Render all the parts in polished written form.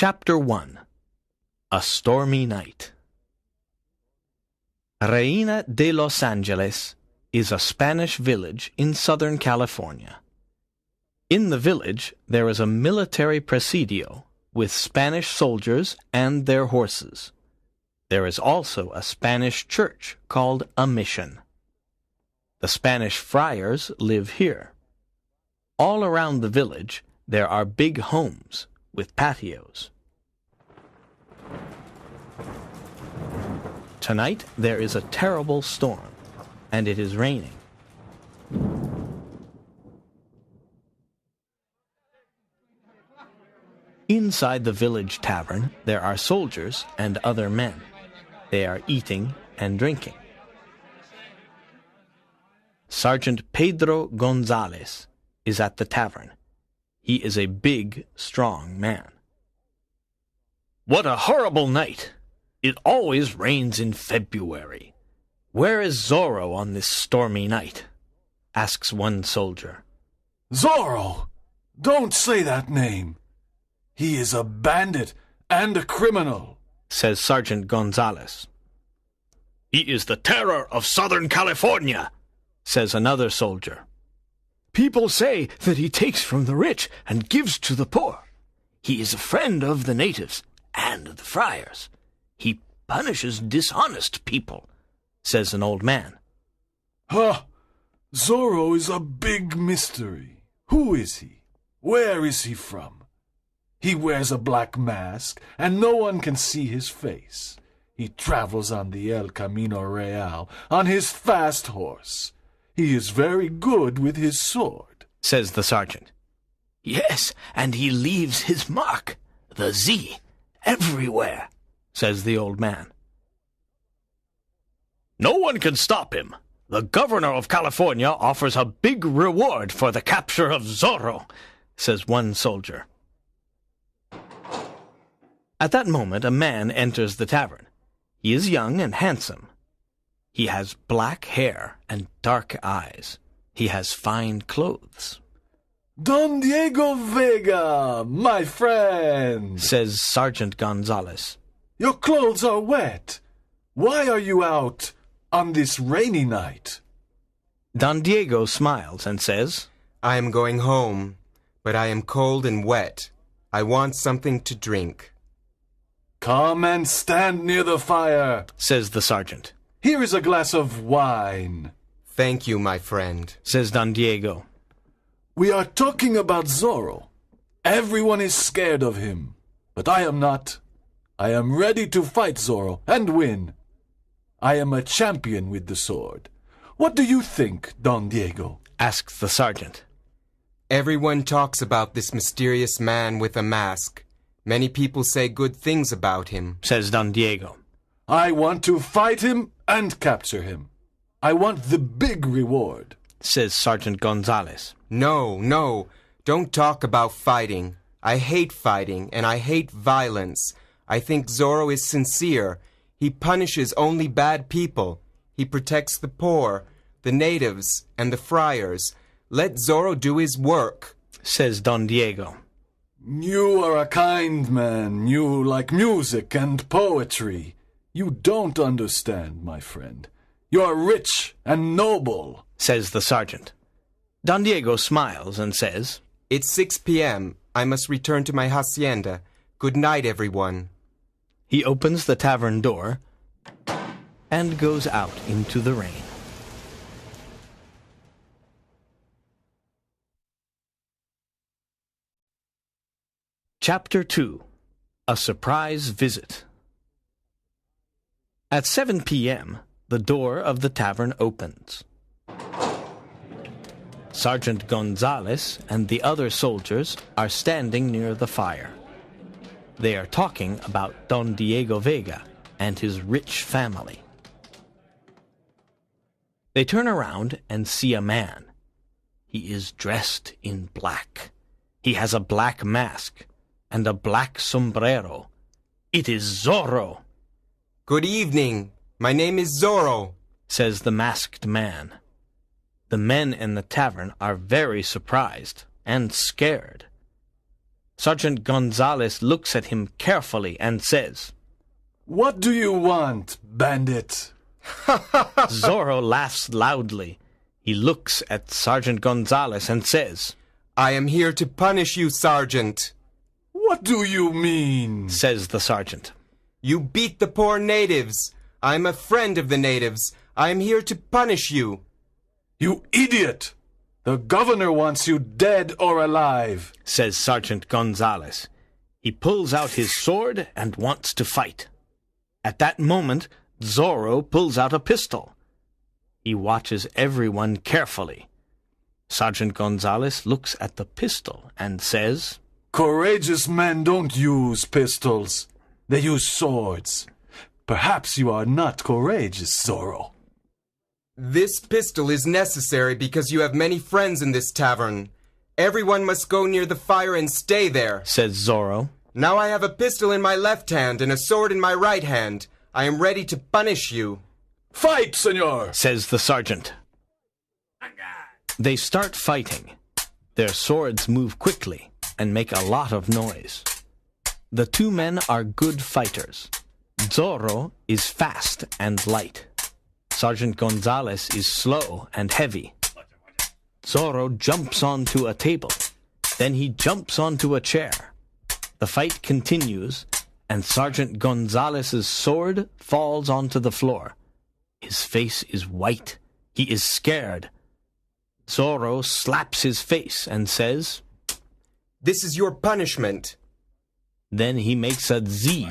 Chapter 1. A Stormy Night. Reina de Los Angeles is a Spanish village in Southern California. In the village, there is a military presidio with Spanish soldiers and their horses. There is also a Spanish church called a mission. The Spanish friars live here. All around the village, there are big homes with patios. Tonight, there is a terrible storm, and it is raining. Inside the village tavern, there are soldiers and other men. They are eating and drinking. Sergeant Pedro Gonzalez is at the tavern. He is a big, strong man. "What a horrible night! It always rains in February. Where is Zorro on this stormy night?" asks one soldier. "Zorro! Don't say that name. He is a bandit and a criminal," says Sergeant Gonzalez. "He is the terror of Southern California," says another soldier. "People say that he takes from the rich and gives to the poor. He is a friend of the natives and the friars. He punishes dishonest people," says an old man. "Huh! Zorro is a big mystery. Who is he? Where is he from? He wears a black mask, and no one can see his face. He travels on the El Camino Real on his fast horse. He is very good with his sword," says the sergeant. "Yes, and he leaves his mark, the Z, everywhere," says the old man. "No one can stop him. The governor of California offers a big reward for the capture of Zorro," says one soldier. At that moment, a man enters the tavern. He is young and handsome. He has black hair and dark eyes. He has fine clothes. "Don Diego Vega, my friend," says Sergeant Gonzalez. "Your clothes are wet. Why are you out on this rainy night?" Don Diego smiles and says, "I am going home, but I am cold and wet. I want something to drink." "Come and stand near the fire," says the sergeant. "Here is a glass of wine." "Thank you, my friend," says Don Diego. "We are talking about Zorro. Everyone is scared of him, but I am not. I am ready to fight Zorro and win. I am a champion with the sword. What do you think, Don Diego?" asks the sergeant. "Everyone talks about this mysterious man with a mask. Many people say good things about him," says Don Diego. "I want to fight him and capture him. I want the big reward," says Sergeant Gonzalez. No, don't talk about fighting. I hate fighting, and I hate violence. I think Zorro is sincere. He punishes only bad people. He protects the poor, the natives, and the friars. Let Zorro do his work," says Don Diego. "You are a kind man. You like music and poetry. You don't understand, my friend. You are rich and noble," says the sergeant. Don Diego smiles and says, "It's 6 p.m. I must return to my hacienda. Good night, everyone." He opens the tavern door and goes out into the rain. Chapter 2. A Surprise Visit. At 7 p.m., the door of the tavern opens. Sergeant Gonzalez and the other soldiers are standing near the fire. They are talking about Don Diego Vega and his rich family. They turn around and see a man. He is dressed in black. He has a black mask and a black sombrero. It is Zorro. "Good evening. My name is Zorro," says the masked man. The men in the tavern are very surprised and scared. Sergeant Gonzalez looks at him carefully and says, "What do you want, bandit?" Zorro laughs loudly. He looks at Sergeant Gonzalez and says, "I am here to punish you, Sergeant." "What do you mean?" says the sergeant. "You beat the poor natives. I'm a friend of the natives. I am here to punish you." "You idiot! The governor wants you dead or alive," says Sergeant Gonzalez. He pulls out his sword and wants to fight. At that moment, Zorro pulls out a pistol. He watches everyone carefully. Sergeant Gonzalez looks at the pistol and says, "Courageous men don't use pistols. They use swords. Perhaps you are not courageous, Zorro." "This pistol is necessary because you have many friends in this tavern. Everyone must go near the fire and stay there," says Zorro. "Now I have a pistol in my left hand and a sword in my right hand. I am ready to punish you." "Fight, senor," says the sergeant. They start fighting. Their swords move quickly and make a lot of noise. The two men are good fighters. Zorro is fast and light. Sergeant Gonzalez is slow and heavy. Zorro jumps onto a table. Then he jumps onto a chair. The fight continues, and Sergeant Gonzalez's sword falls onto the floor. His face is white. He is scared. Zorro slaps his face and says, "This is your punishment." Then he makes a Z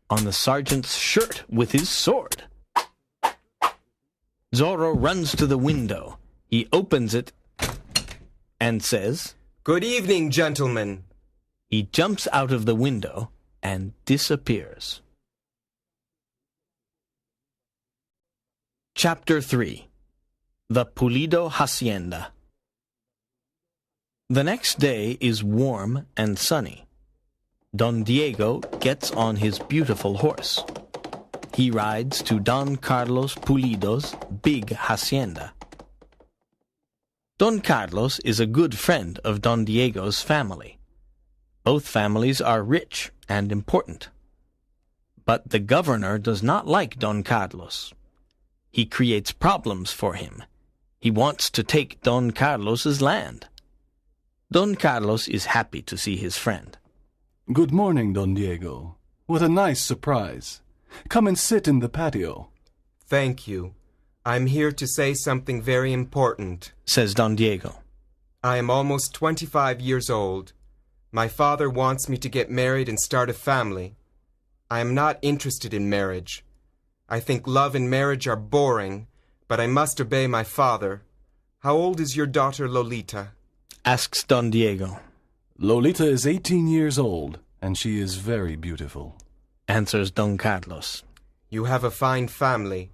on the sergeant's shirt with his sword. Zorro runs to the window. He opens it and says, "Good evening, gentlemen." He jumps out of the window and disappears. Chapter 3. The Pulido Hacienda. The next day is warm and sunny. Don Diego gets on his beautiful horse. He rides to Don Carlos Pulido's big hacienda. Don Carlos is a good friend of Don Diego's family. Both families are rich and important. But the governor does not like Don Carlos. He creates problems for him. He wants to take Don Carlos's land. Don Carlos is happy to see his friend. "Good morning, Don Diego. What a nice surprise. Come and sit in the patio." "Thank you. I'm here to say something very important," says Don Diego. "I am almost 25 years old. My father wants me to get married and start a family. I am not interested in marriage. I think love and marriage are boring, but I must obey my father. How old is your daughter Lolita?" asks Don Diego. "Lolita is 18 years old, and she is very beautiful," answers Don Carlos. "You have a fine family.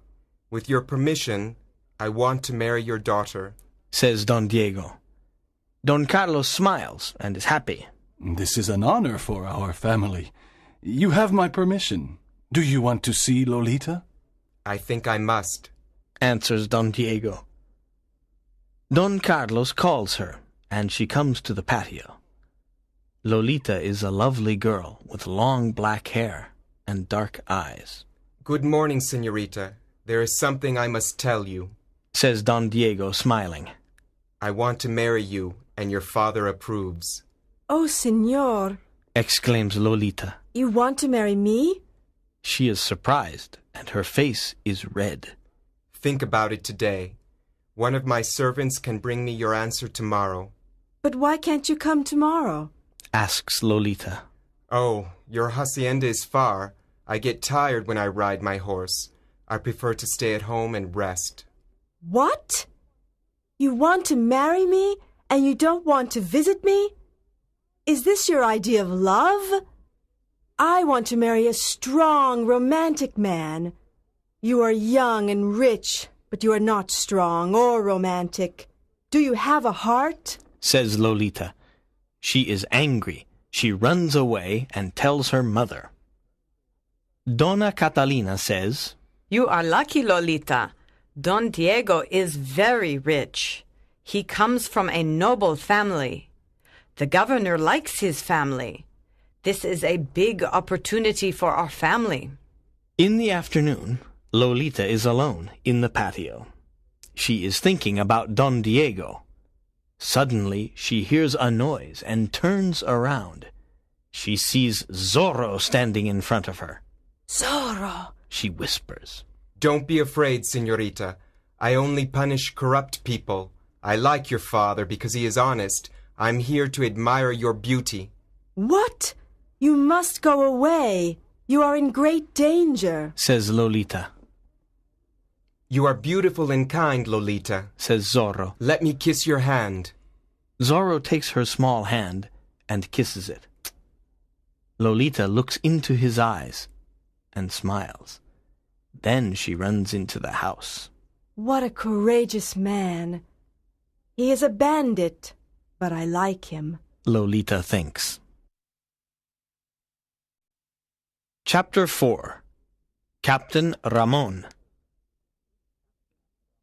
With your permission, I want to marry your daughter," says Don Diego. Don Carlos smiles and is happy. "This is an honor for our family. You have my permission. Do you want to see Lolita?" "I think I must," answers Don Diego. Don Carlos calls her, and she comes to the patio. Lolita is a lovely girl with long black hair and dark eyes. "Good morning, señorita. There is something I must tell you," says Don Diego, smiling. "I want to marry you, and your father approves." "Oh, senor," exclaims Lolita. "you want to marry me?" She is surprised, and her face is red. "Think about it today. One of my servants can bring me your answer tomorrow." "But why can't you come tomorrow?" asks Lolita. "Oh, your hacienda is far. I get tired when I ride my horse. I prefer to stay at home and rest." "What? You want to marry me, and you don't want to visit me? Is this your idea of love? I want to marry a strong, romantic man. You are young and rich, but you are not strong or romantic. Do you have a heart?" says Lolita. She is angry. She runs away and tells her mother. Donna Catalina says, "You are lucky, Lolita. Don Diego is very rich. He comes from a noble family. The governor likes his family. This is a big opportunity for our family. In the afternoon, Lolita is alone in the patio. She is thinking about Don Diego. Suddenly, she hears a noise and turns around. She sees Zorro standing in front of her. Zorro! She whispers. Don't be afraid, señorita. I only punish corrupt people. I like your father because he is honest. I'm here to admire your beauty. What? You must go away. You are in great danger, says Lolita. You are beautiful and kind, Lolita, says Zorro. Let me kiss your hand. Zorro takes her small hand and kisses it. Lolita looks into his eyes and smiles. Then she runs into the house. What a courageous man. He is a bandit, but I like him, Lolita thinks. Chapter 4. Captain Ramon.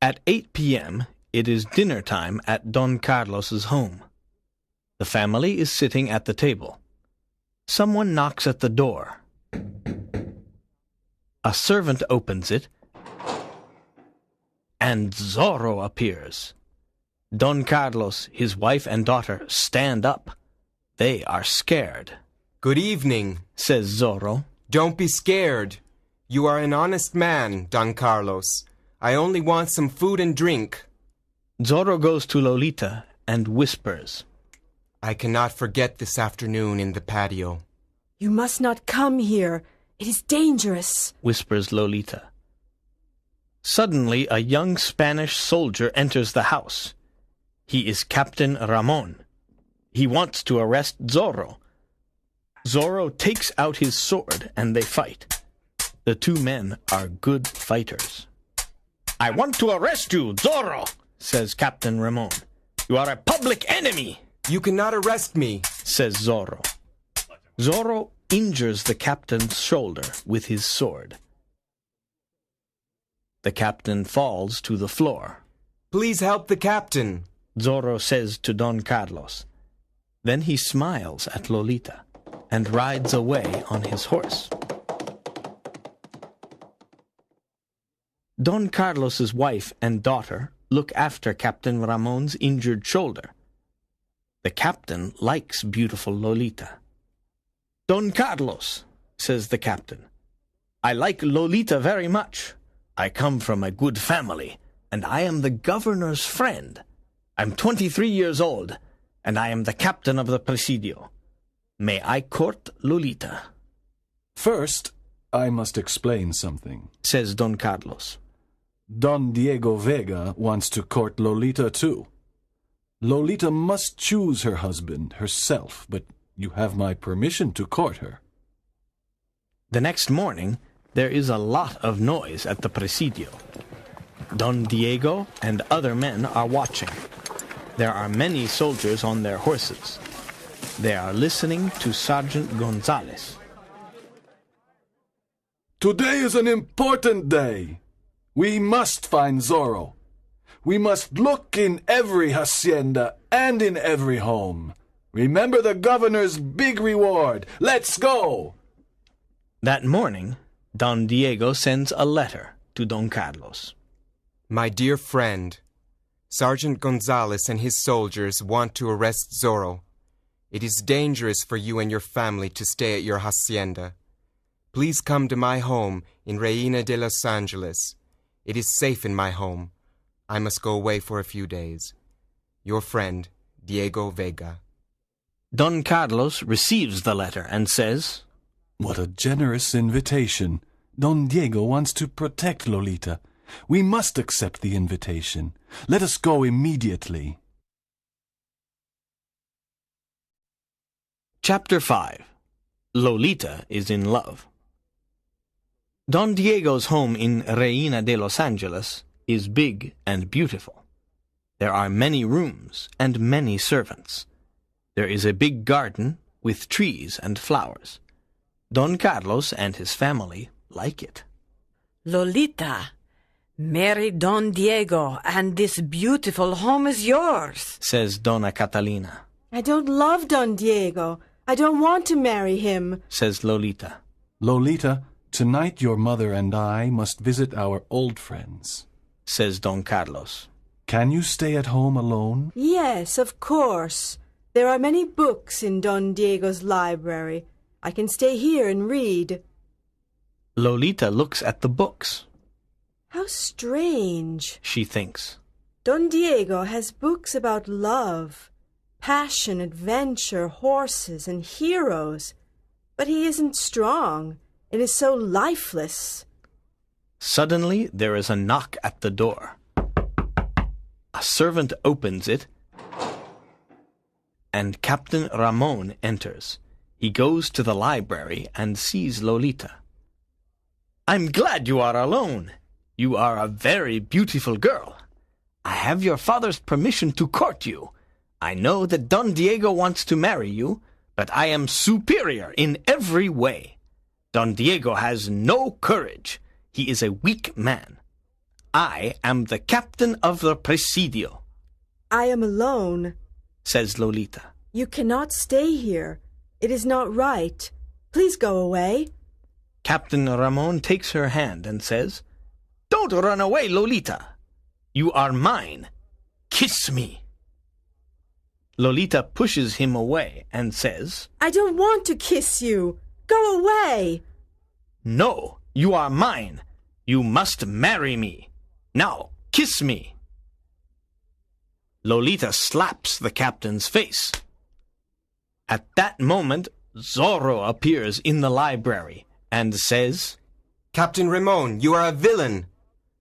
At 8 p.m., it is dinner time at Don Carlos's home. The family is sitting at the table. Someone knocks at the door. A servant opens it, and Zorro appears. Don Carlos, his wife and daughter stand up. They are scared. Good evening, says Zorro. Don't be scared. You are an honest man, Don Carlos. I only want some food and drink. Zorro goes to Lolita and whispers. I cannot forget this afternoon in the patio. You must not come here. It is dangerous, whispers Lolita. Suddenly, a young Spanish soldier enters the house. He is Captain Ramon. He wants to arrest Zorro. Zorro takes out his sword and they fight. The two men are good fighters. I want to arrest you, Zorro, says Captain Ramon. You are a public enemy. You cannot arrest me, says Zorro. Zorro injures the captain's shoulder with his sword. The captain falls to the floor. Please help the captain, Zorro says to Don Carlos. Then he smiles at Lolita and rides away on his horse. Don Carlos's wife and daughter look after Captain Ramon's injured shoulder. The captain likes beautiful Lolita. Don Carlos, says the captain, I like Lolita very much. I come from a good family, and I am the governor's friend. I'm 23 years old, and I am the captain of the Presidio. May I court Lolita? First, I must explain something, says Don Carlos. Don Diego Vega wants to court Lolita too. Lolita must choose her husband herself, but you have my permission to court her. The next morning, there is a lot of noise at the Presidio. Don Diego and other men are watching. There are many soldiers on their horses. They are listening to Sergeant Gonzalez. Today is an important day. We must find Zorro. We must look in every hacienda and in every home. Remember the governor's big reward. Let's go! That morning, Don Diego sends a letter to Don Carlos. My dear friend, Sergeant Gonzalez and his soldiers want to arrest Zorro. It is dangerous for you and your family to stay at your hacienda. Please come to my home in Reina de Los Angeles. It is safe in my home. I must go away for a few days. Your friend, Diego Vega. Don Carlos receives the letter and says, What a generous invitation. Don Diego wants to protect Lolita. We must accept the invitation. Let us go immediately. Chapter 5. Lolita is in love. Don Diego's home in Reina de Los Angeles is big and beautiful. There are many rooms and many servants. There is a big garden with trees and flowers. Don Carlos and his family like it. Lolita, marry Don Diego, and this beautiful home is yours, says Donna Catalina. I don't love Don Diego. I don't want to marry him, says Lolita. Lolita, tonight your mother and I must visit our old friends, says Don Carlos. Can you stay at home alone? Yes, of course. There are many books in Don Diego's library. I can stay here and read. Lolita looks at the books. How strange, she thinks. Don Diego has books about love, passion, adventure, horses, and heroes. But he isn't strong. It is so lifeless. Suddenly there is a knock at the door. A servant opens it, and Captain Ramon enters. He goes to the library and sees Lolita. I'm glad you are alone. You are a very beautiful girl. I have your father's permission to court you. I know that Don Diego wants to marry you, but I am superior in every way. Don Diego has no courage. He is a weak man. I am the captain of the Presidio. I am alone, says Lolita. You cannot stay here. It is not right. Please go away. Captain Ramon takes her hand and says, Don't run away, Lolita. You are mine. Kiss me. Lolita pushes him away and says, I don't want to kiss you. Go away. No, you are mine. You must marry me. Now, kiss me. Lolita slaps the captain's face. At that moment, Zorro appears in the library and says, Captain Ramon, you are a villain.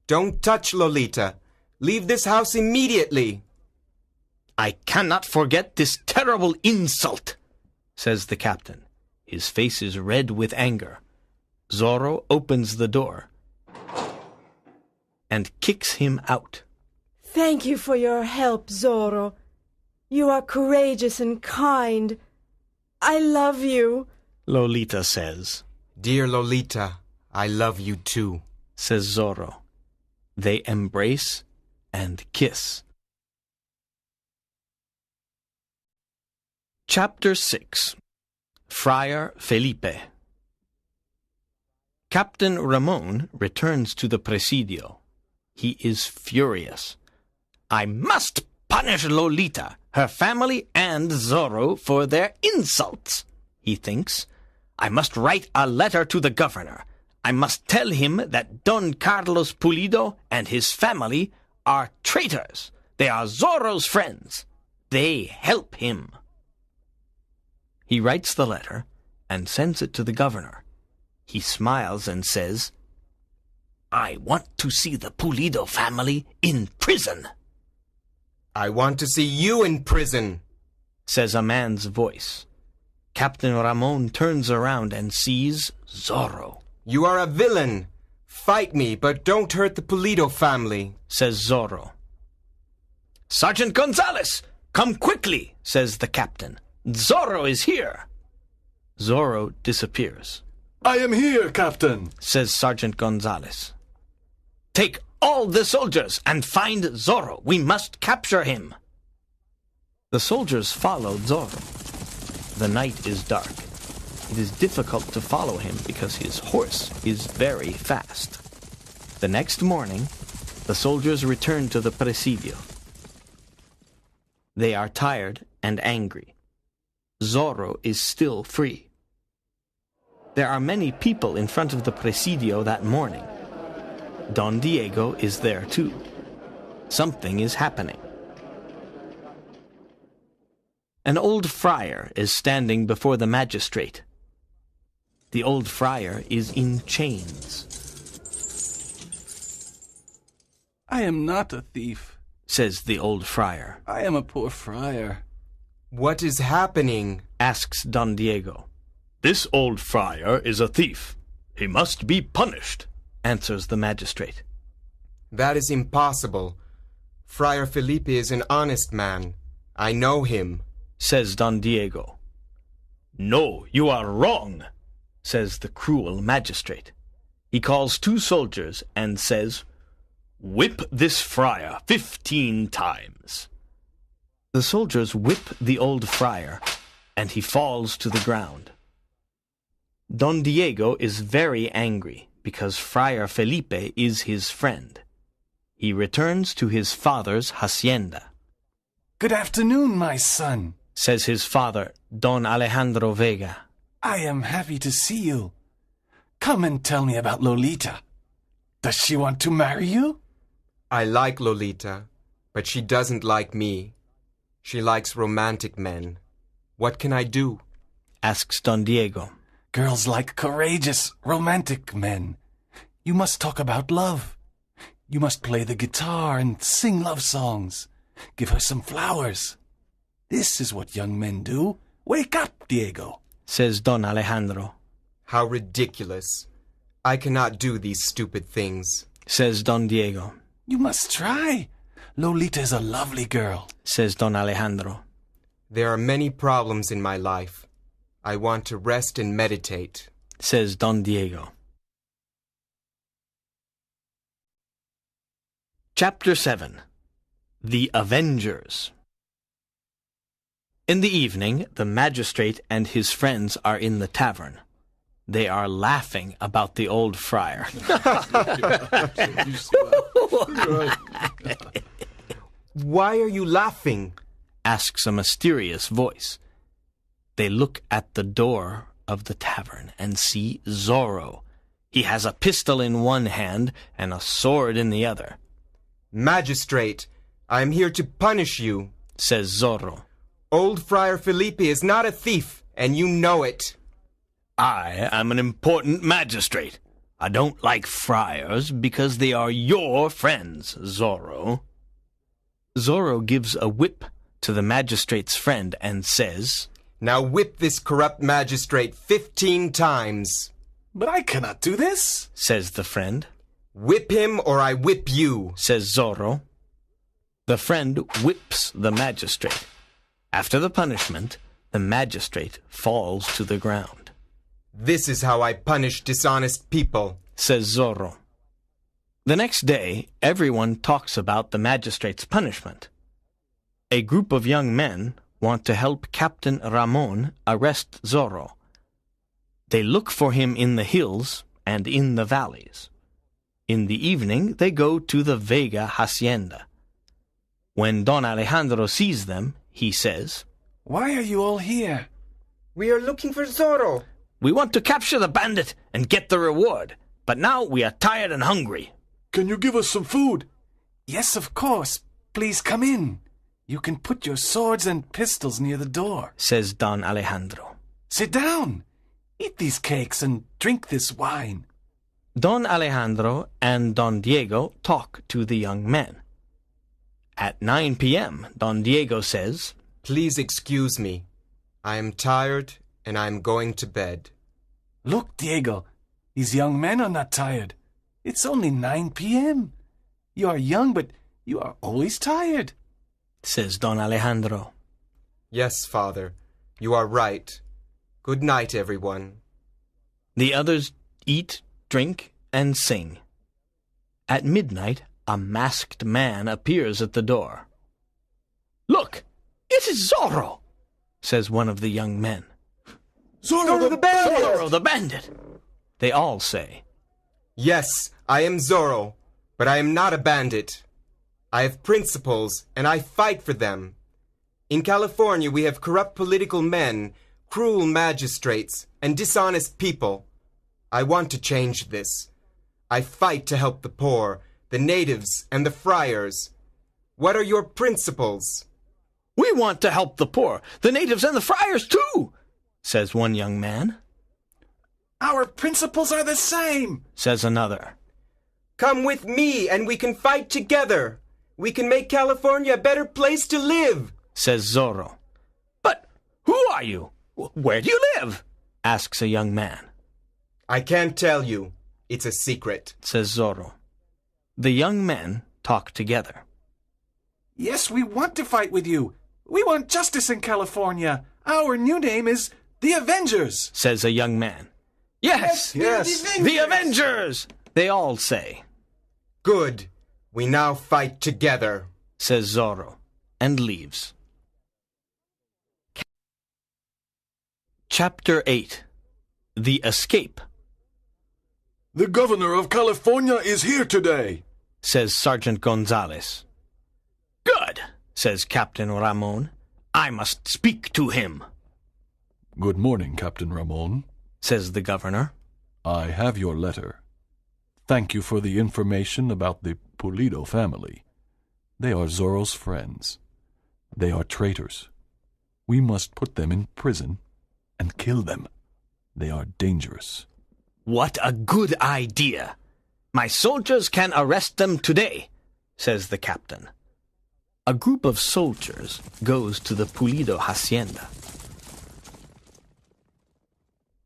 Don't touch Lolita. Leave this house immediately. I cannot forget this terrible insult, says the captain. His face is red with anger. Zorro opens the door and kicks him out. Thank you for your help, Zorro. You are courageous and kind. I love you, Lolita says. Dear Lolita, I love you too, says Zorro. They embrace and kiss. Chapter 6. Friar Felipe. Captain Ramon returns to the Presidio. He is furious. I must punish Lolita, her family, and Zorro for their insults, he thinks. I must write a letter to the governor. I must tell him that Don Carlos Pulido and his family are traitors. They are Zorro's friends. They help him. He writes the letter and sends it to the governor. He smiles and says, I want to see the Pulido family in prison. I want to see you in prison, says a man's voice. Captain Ramon turns around and sees Zorro. You are a villain. Fight me, but don't hurt the Pulido family, says Zorro. Sergeant Gonzalez, come quickly, says the captain. Zorro is here. Zorro disappears. I am here, Captain, says Sergeant Gonzalez. Take all the soldiers and find Zorro. We must capture him. The soldiers follow Zorro. The night is dark. It is difficult to follow him because his horse is very fast. The next morning, the soldiers return to the Presidio. They are tired and angry. Zorro is still free. There are many people in front of the Presidio that morning. Don Diego is there too. Something is happening. An old friar is standing before the magistrate. The old friar is in chains. I am not a thief, says the old friar. I am a poor friar. What is happening? Asks Don Diego. This old friar is a thief. He must be punished, answers the magistrate. That is impossible. Friar Felipe is an honest man. I know him, says Don Diego. No, you are wrong, says the cruel magistrate. He calls 2 soldiers and says, Whip this friar 15 times. The soldiers whip the old friar, and he falls to the ground. Don Diego is very angry because Friar Felipe is his friend. He returns to his father's hacienda. Good afternoon, my son, says his father, Don Alejandro Vega. I am happy to see you. Come and tell me about Lolita. Does she want to marry you? I like Lolita, but she doesn't like me. She likes romantic men. What can I do? Asks Don Diego. Girls like courageous, romantic men. You must talk about love. You must play the guitar and sing love songs. Give her some flowers. This is what young men do. Wake up, Diego, says Don Alejandro. How ridiculous. I cannot do these stupid things, says Don Diego. You must try. Lolita is a lovely girl, says Don Alejandro. There are many problems in my life. I want to rest and meditate, says Don Diego. Chapter 7. The Avengers. In the evening, the magistrate and his friends are in the tavern. They are laughing about the old friar. Why are you laughing? Asks a mysterious voice. They look at the door of the tavern and see Zorro. He has a pistol in one hand and a sword in the other. Magistrate, I am here to punish you, says Zorro. Old Friar Felipe is not a thief, and you know it. I am an important magistrate. I don't like friars because they are your friends, Zorro. Zorro gives a whip to the magistrate's friend and says, Now whip this corrupt magistrate 15 times. But I cannot do this, says the friend. Whip him or I whip you, says Zorro. The friend whips the magistrate. After the punishment, the magistrate falls to the ground. This is how I punish dishonest people, says Zorro. The next day, everyone talks about the magistrate's punishment. A group of young men want to help Captain Ramon arrest Zorro. They look for him in the hills and in the valleys. In the evening, they go to the Vega hacienda. When Don Alejandro sees them, he says, Why are you all here? We are looking for Zorro. We want to capture the bandit and get the reward, but now we are tired and hungry. Can you give us some food? Yes, of course. Please come in. You can put your swords and pistols near the door, says Don Alejandro. Sit down. Eat these cakes and drink this wine. Don Alejandro and Don Diego talk to the young men. At 9 p.m., Don Diego says, Please excuse me. I am tired and I am going to bed. Look, Diego, these young men are not tired. It's only 9 p.m. You are young, but you are always tired, says Don Alejandro. Yes, Father, you are right. Good night, everyone. The others eat, drink, and sing. At midnight, a masked man appears at the door. Look, it is Zorro, says one of the young men. Zorro the bandit! Zorro the bandit, they all say. Yes, I am Zorro, but I am not a bandit. I have principles, and I fight for them. In California, we have corrupt political men, cruel magistrates, and dishonest people. I want to change this. I fight to help the poor, the natives, and the friars. What are your principles? We want to help the poor, the natives, and the friars too, says one young man. Our principles are the same, says another. Come with me and we can fight together. We can make California a better place to live, says Zorro. But who are you? Where do you live? Asks a young man. I can't tell you. It's a secret, says Zorro. The young men talk together. Yes, we want to fight with you. We want justice in California. Our new name is the Avengers, says a young man. Yes, the Avengers, they all say. Good. We now fight together, says Zorro, and leaves. Chapter 8. The Escape, The governor of California is here today. says Sergeant Gonzalez. Good, says Captain Ramon. I must speak to him, Good morning, Captain Ramon. says the governor. I have your letter. Thank you for the information about the Pulido family. They are Zorro's friends. They are traitors. We must put them in prison and kill them. They are dangerous. What a good idea! My soldiers can arrest them today, says the captain. A group of soldiers goes to the Pulido hacienda.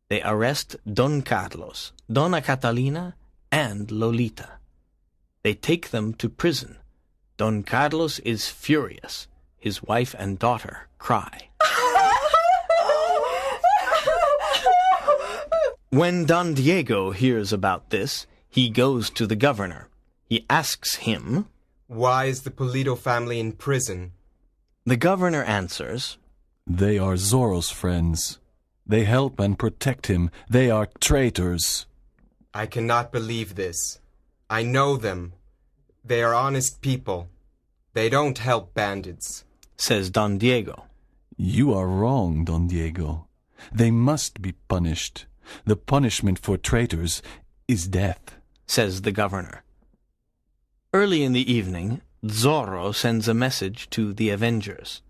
They arrest Don Carlos, Donna Catalina, and Lolita. They take them to prison. Don Carlos is furious. His wife and daughter cry. When Don Diego hears about this, he goes to the governor. He asks him, Why is the Pulido family in prison? The governor answers, They are Zorro's friends. They help and protect him. They are traitors. I cannot believe this. I know them. They are honest people. They don't help bandits. says Don Diego. You are wrong, Don Diego. They must be punished. The punishment for traitors is death, says the governor. Early in the evening, Zorro sends a message to the Avengers.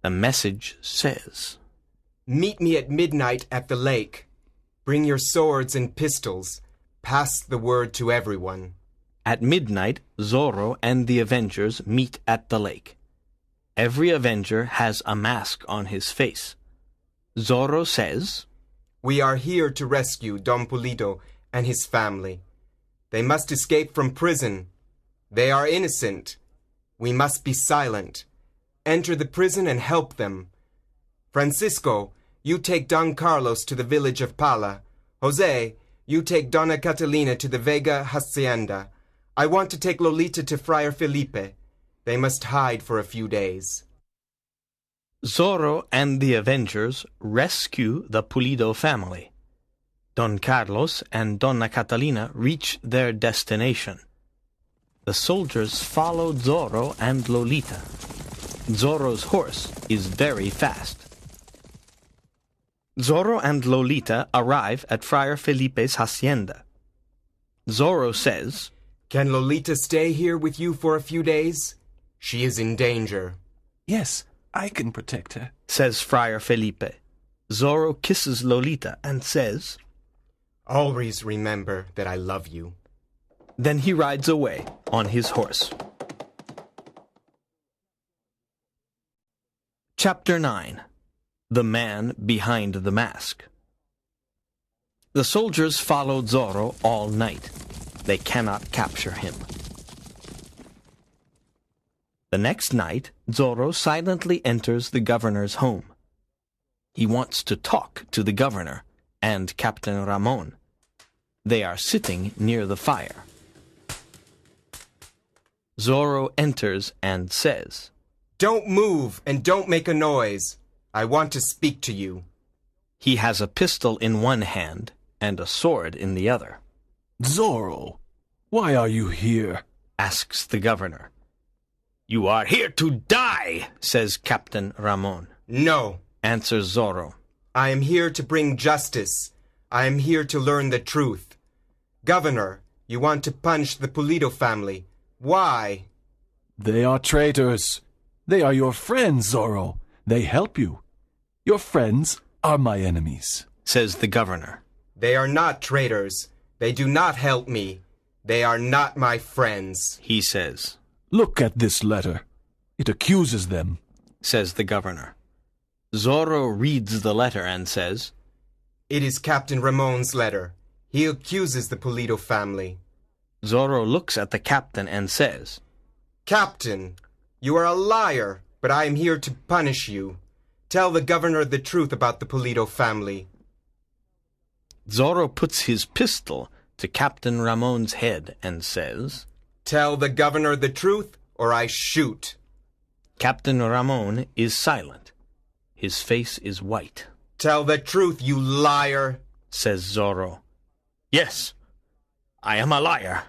The message says, Meet me at midnight at the lake. Bring your swords and pistols. Pass the word to everyone. At midnight, Zorro and the Avengers meet at the lake. Every Avenger has a mask on his face. Zorro says, We are here to rescue Don Pulido and his family. They must escape from prison. They are innocent. We must be silent. Enter the prison and help them. Francisco, you take Don Carlos to the village of Pala. Jose, you take Donna Catalina to the Vega Hacienda. I want to take Lolita to Friar Felipe. They must hide for a few days. Zorro and the Avengers rescue the Pulido family. Don Carlos and Donna Catalina reach their destination. The soldiers follow Zorro and Lolita. Zorro's horse is very fast. Zorro and Lolita arrive at Friar Felipe's hacienda. Zorro says, Can Lolita stay here with you for a few days? She is in danger. Yes, I can protect her, says Friar Felipe. Zorro kisses Lolita and says, Always remember that I love you. Then he rides away on his horse. Chapter 9. The Man Behind the Mask. The soldiers follow Zorro all night. They cannot capture him. The next night, Zorro silently enters the governor's home. He wants to talk to the governor and Captain Ramon. They are sitting near the fire. Zorro enters and says, Don't move and don't make a noise. I want to speak to you. He has a pistol in one hand and a sword in the other. Zorro, why are you here? Asks the governor. You are here to die, says Captain Ramon. No, Answers Zorro. I am here to bring justice. I am here to learn the truth. Governor, you want to punish the Pulido family. Why? They are traitors. They are your friends, Zorro. They help you. Your friends are my enemies, Says the governor. They are not traitors. They do not help me. They are not my friends. He says. Look at this letter. It accuses them. Says the governor. Zorro reads the letter and says, It is Captain Ramon's letter. He accuses the Pulido family. Zorro looks at the captain and says, Captain, you are a liar, but I am here to punish you. Tell the governor the truth about the Pulido family. Zorro puts his pistol to Captain Ramon's head and says, Tell the governor the truth, or I shoot. Captain Ramon is silent. His face is white. Tell the truth, you liar, says Zorro. Yes, I am a liar.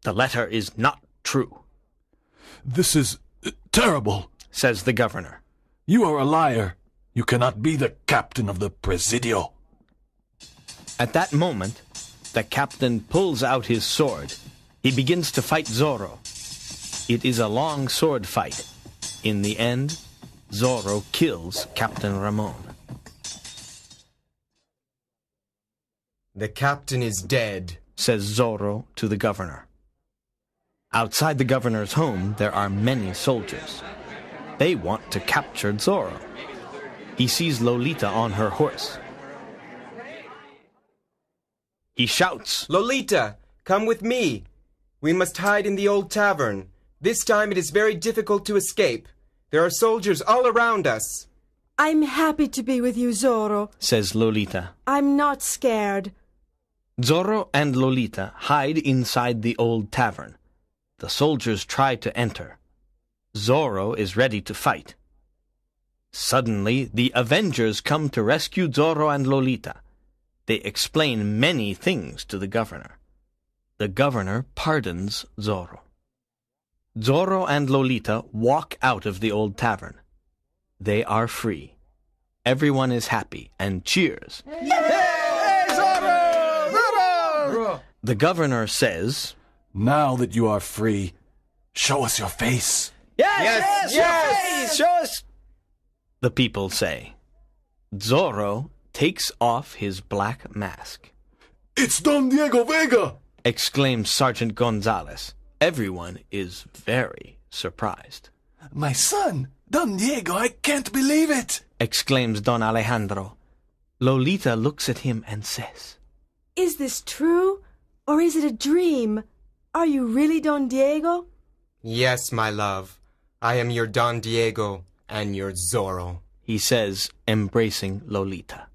The letter is not true, This is terrible. says the governor. You are a liar. You cannot be the captain of the Presidio. At that moment, the captain pulls out his sword. He begins to fight Zorro. It is a long sword fight. In the end, Zorro kills Captain Ramon. The captain is dead, says Zorro to the governor. Outside the governor's home, there are many soldiers. They want to capture Zorro. He sees Lolita on her horse. He shouts, Lolita, come with me. We must hide in the old tavern. This time it is very difficult to escape. There are soldiers all around us. I'm happy to be with you, Zorro. says Lolita. I'm not scared. Zorro and Lolita hide inside the old tavern. The soldiers try to enter. Zorro is ready to fight. Suddenly, the Avengers come to rescue Zorro and Lolita. They explain many things to the governor. The governor pardons Zorro. Zorro and Lolita walk out of the old tavern. They are free. Everyone is happy and cheers. The governor says, Now that you are free, show us your face. Yes! Show us! The people say. Zorro takes off his black mask. It's Don Diego Vega! Exclaims Sergeant Gonzalez. Everyone is very surprised. My son, Don Diego, I can't believe it! Exclaims Don Alejandro. Lolita looks at him and says, Is this true? Or is it a dream? Are you really Don Diego? Yes, my love. I am your Don Diego and your Zorro. he says, embracing Lolita.